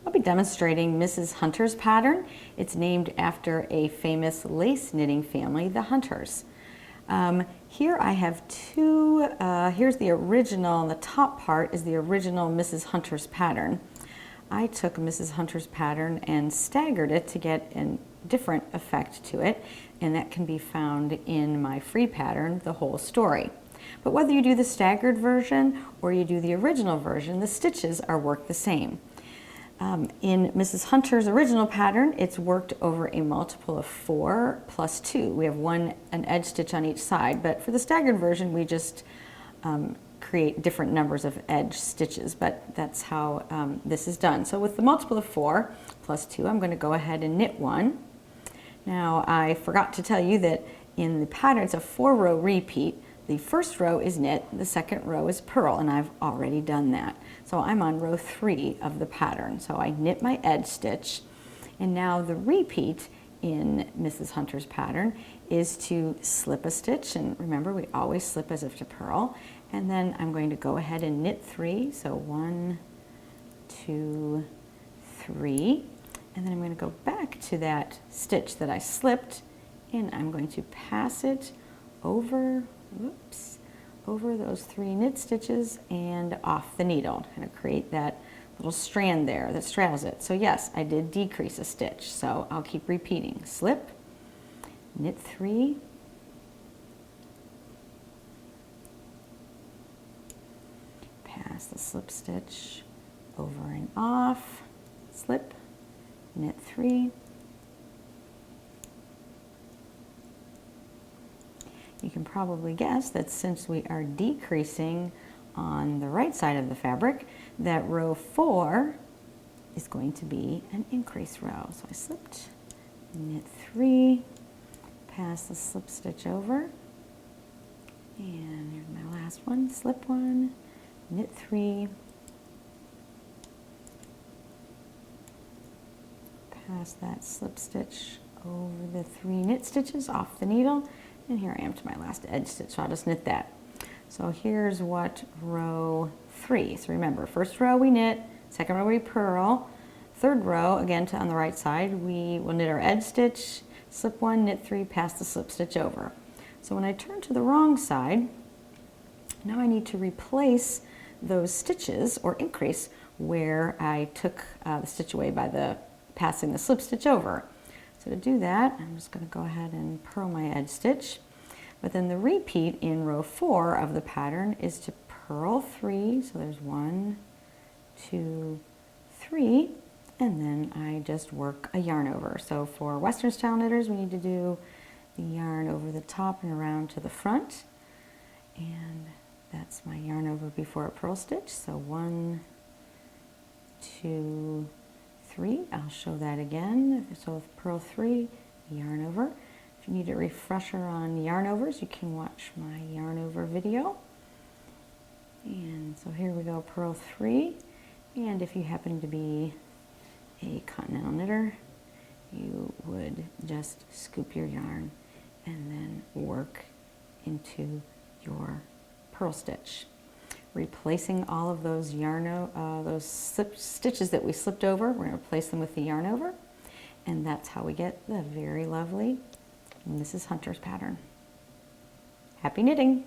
I'll be demonstrating Mrs. Hunter's pattern. It's named after a famous lace knitting family, the Hunters. Here I have two, here's the original, and the top part is the original Mrs. Hunter's pattern. I took Mrs. Hunter's pattern and staggered it to get a different effect to it, and that can be found in my free pattern, The Whole Story. But whether you do the staggered version or you do the original version, the stitches are worked the same. In Mrs. Hunter's original pattern, it's worked over a multiple of 4 plus 2. We have an edge stitch on each side, but for the staggered version, we just create different numbers of edge stitches, but that's how this is done. So with the multiple of 4 plus 2, I'm going to go ahead and knit one. Now, I forgot to tell you that in the pattern, it's a 4-row repeat. The first row is knit, the second row is purl, and I've already done that. So I'm on row 3 of the pattern. So I knit my edge stitch, and now the repeat in Mrs. Hunter's pattern is to slip a stitch, and remember we always slip as if to purl, and then I'm going to go ahead and knit 3, so 1, 2, 3, and then I'm going to go back to that stitch that I slipped, and I'm going to pass it over those 3 knit stitches and off the needle, kind of create that little strand there that straddles it. So yes, I did decrease a stitch, so I'll keep repeating. Slip, knit 3, pass the slip stitch over and off, slip, knit 3. You can probably guess that since we are decreasing on the right side of the fabric, that row 4 is going to be an increase row. So I slipped, knit 3, pass the slip stitch over, and here's my last one, slip 1, knit 3, pass that slip stitch over the 3 knit stitches off the needle, and here I am to my last edge stitch, so I'll just knit that. So here's what row 3, so remember, first row we knit, second row we purl, third row, again on the right side, we will knit our edge stitch, slip 1, knit 3, pass the slip stitch over. So when I turn to the wrong side, now I need to replace those stitches, or increase, where I took the stitch away by passing the slip stitch over. So to do that, I'm just going to go ahead and purl my edge stitch. But then the repeat in row 4 of the pattern is to purl 3. So there's 1, 2, 3, and then I just work a yarn over. So for Western style knitters, we need to do the yarn over the top and around to the front. And that's my yarn over before a purl stitch. So 1, 2, 3. I'll show that again. So with purl 3, yarn over. If you need a refresher on yarn overs, you can watch my yarn over video. And so here we go, purl 3. And if you happen to be a continental knitter, you would just scoop your yarn and then work into your purl stitch, replacing all of those those stitches that we slipped over. We're going to replace them with the yarn over, and that's how we get the very lovely Mrs. Hunter's pattern. Happy knitting!